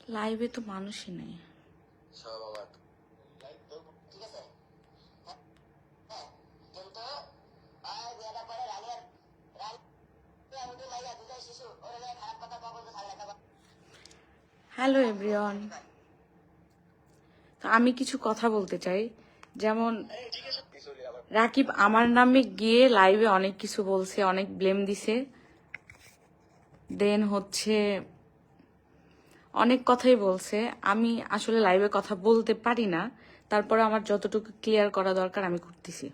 লাইভে তো মানুষই নেই। হ্যালো এভরিওয়ান, তো আমি কিছু কথা বলতে চাই। যেমন রাকিব আমার নামে গিয়ে লাইভে অনেক কিছু বলছে, অনেক ব্লেম দিছে, দেন হচ্ছে অনেক কথাই বলছে। আমি আসলে লাইভে কথা বলতে পারি না, তারপরে আমার যতটুকু ক্লিয়ার করা দরকার আমি করতেছি।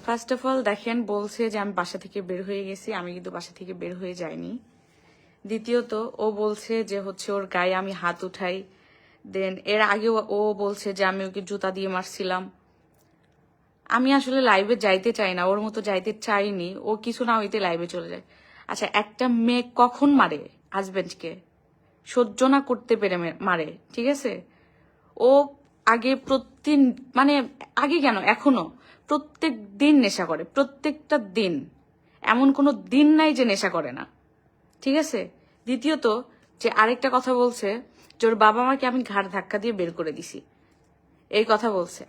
ফার্স্ট অফ অল দেখেন, বলছে যে আমি বাসা থেকে বের হয়ে গেছি, আমি কিন্তু বাসা থেকে বের হয়ে যাইনি। দ্বিতীয়ত ও বলছে যে হচ্ছে ওর গায়ে আমি হাত উঠাই, দেন এর আগেও ও বলছে যে আমি ওকে জুতা দিয়ে মারছিলাম। আমি আসলে লাইভে যাইতে চাই না, ওর মতো যাইতে চাইনি। ও কিছু না হইতে লাইভে চলে যায়। আচ্ছা, একটা মেয়ে কখন মারে হাজবেন্ডকে? সহ্য না করতে পেরে মারে, ঠিক আছে? ও আগে মানে আগে কেন, এখনো প্রত্যেক দিন নেশা করে, প্রত্যেকটা দিন। এমন কোনো দিন নাই যে নেশা করে না, ঠিক আছে? দ্বিতীয়ত, যে আরেকটা কথা বলছে যে ওর বাবা মাকে আমি ঘাড় ধাক্কা দিয়ে বের করে দিছি, এই কথা বলছে।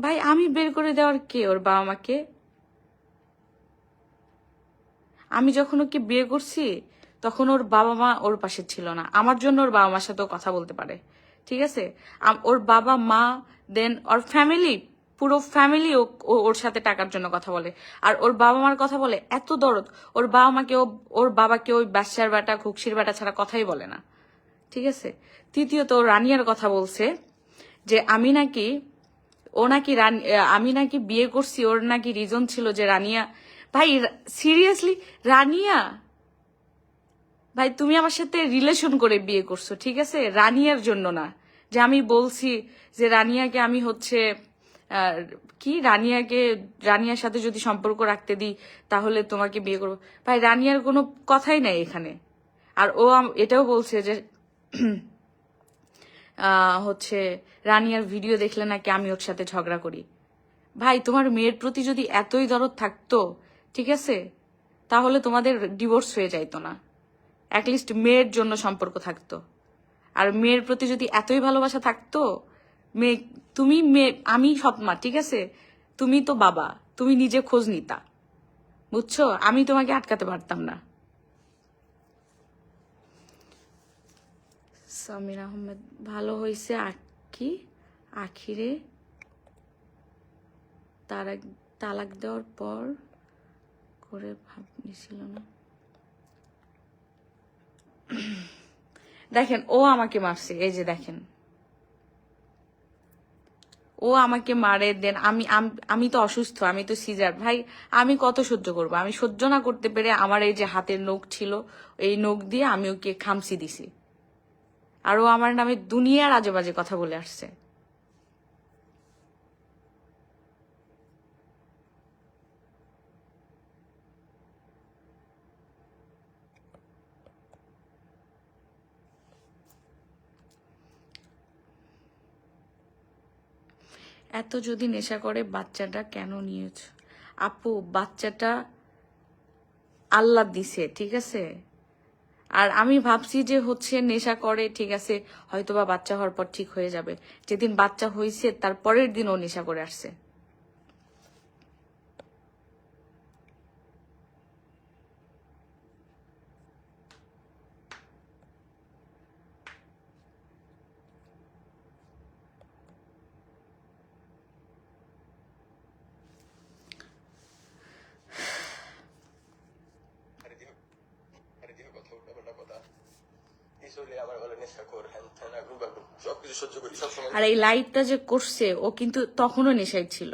ভাই, আমি বের করে দেওয়ার কে ওর বাবা মাকে? আমি যখন ওকে বিয়ে করছি তখন ওর বাবা মা ওর পাশে ছিল না। আমার জন্য ওর বাবা মার সাথেও কথা বলতে পারে, ঠিক আছে? ওর বাবা মা, দেন ওর ফ্যামিলি, পুরো ফ্যামিলি ওর সাথে টাকার জন্য কথা বলে। আর ওর বাবা মার কথা বলে এত দরদ, ওর বাবা মাকে ওর বাবাকে ওই বাচ্চার বেটা খুকসির বেটা ছাড়া কথাই বলে না, ঠিক আছে? তৃতীয়ত, রানিয়ার কথা বলছে যে আমি নাকি আমি নাকি বিয়ে করছি, ওর নাকি রিজন ছিল যে রানিয়া। ভাই সিরিয়াসলি, রানিয়া ভাই, তুমি আমার সাথে রিলেশন করে বিয়ে করছো, ঠিক আছে? রানিয়ার জন্য না। যে আমি বলছি যে রানিয়াকে আমি হচ্ছে রানিয়ার সাথে যদি সম্পর্ক রাখতে দিই তাহলে তোমাকে বিয়ে করবো। ভাই, রানিয়ার কোনো কথাই নাই এখানে। আর ও এটাও বলছে যে হচ্ছে রানিয়ার ভিডিও দেখলে নাকি আমি ওর সাথে ঝগড়া করি। ভাই, তোমার মেয়ের প্রতি যদি এতই দরদ থাকতো, ঠিক আছে, তাহলে তোমাদের ডিভোর্স হয়ে যাইতো না। অ্যাটলিস্ট মেয়ের জন্য সম্পর্ক থাকতো। আর মেয়ের প্রতি যদি এতই ভালোবাসা থাকতো, আমি সৎমা, ঠিক আছে? তুমি তো বাবা, তুমি নিজে খোঁজ নিতা, বুঝছো? আমি তোমাকে আটকাতে পারতাম না। সামির আহমেদ, ভালো হয়েছে কি আখিরে তালাক দেওয়ার পর করে ভাবনিছিল না। দেখেন, ও আমাকে মারছে, এই যে দেখেন, ও আমাকে মারে। দেন আমি তো অসুস্থ, আমি তো সিজার। ভাই, আমি কত সহ্য করবো? আমি সহ্য না করতে পেরে আমার এই যে হাতের নখ ছিল, এই নখ দিয়ে আমি ওকে খামচি দিছি। আর ও আমার নামে দুনিয়ার আজে বাজে কথা বলে আসছে। এত যদি নেশা করে বাচ্চাটা কেন নিয়েছ? আপু, বাচ্চাটা আল্লাহ দিছে, ঠিক আছে? আর আমি ভাবছি যে হচ্ছে নেশা করে, ঠিক আছে, হয়তোবা বাচ্চা হওয়ার পর ঠিক হয়ে যাবে। যেদিন বাচ্চা হয়েছে তার পরের দিন ও নেশা করে আসছে। আর এই লাইভটা যে করছে, ও কিন্তু তখনও নেশায় ছিল।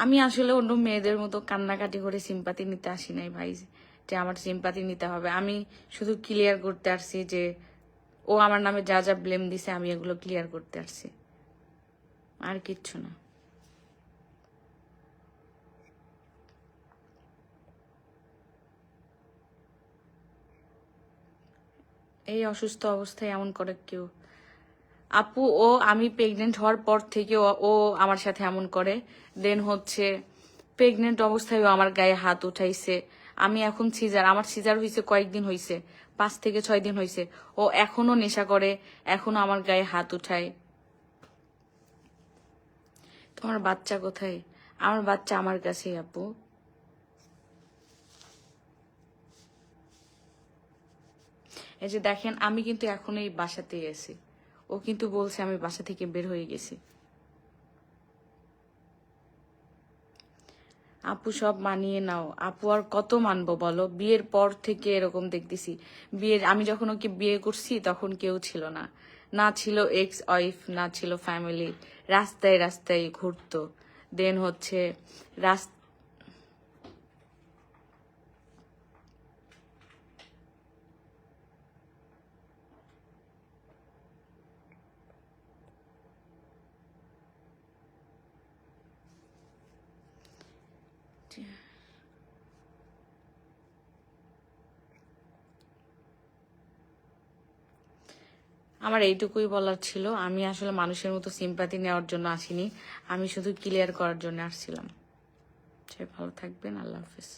আমি আসলে অন্য মেয়েদের মতো কান্নাকাটি করে সিম্পাতি নিতে আসি নাই ভাই, যে আমার সিম্পাতি নিতে হবে। আমি শুধু ক্লিয়ার করতে আসছি যে ও আমার নামে যা যা ব্লেম দিছে আমি এগুলো ক্লিয়ার করতে আসছি, আর কিচ্ছু না। এই অসুস্থ অবস্থায় এমন করে কেউ? আপু ও আমি প্রেগনেন্ট হওয়ার পর থেকে ও আমার সাথে এমন করে। দেন হচ্ছে প্রেগনেন্ট অবস্থায় ও আমার গায়ে হাত উঠাইছে। আমি এখন আমার সিজার হয়েছে কয়েকদিন হয়েছে, 5 থেকে 6 দিন হয়েছে। ও এখনো নেশা করে, এখনো আমার গায়ে হাত উঠায়। তোমার বাচ্চা কোথায়? আমার বাচ্চা আমার কাছেই আপু। এই যে দেখেন, আমি কিন্তু এখন এই বাসাতেই আছি। ও কিন্তু বলছে আমি বাসা থেকে বের হয়ে গেছি। আপু সব মানিয়ে নাও। আপু আর কত মানবো বলো? বিয়ের পর থেকে এরকম দেখতেছি। আমি যখন ওকে বিয়ে করছি তখন কেউ ছিল না, না ছিল এক্স ওয়াইফ, না ছিল ফ্যামিলি। রাস্তায় রাস্তায় ঘুরতো। দেন হচ্ছে রাস্তা আমার এইটুকুই বলার ছিল। আমি আসলে মানুষের মতো সিম্পাথি নেওয়ার জন্য আসিনি, আমি শুধু ক্লিয়ার করার জন্য আসছিলাম। সে ভালো থাকবেন, আল্লাহ হাফিজ।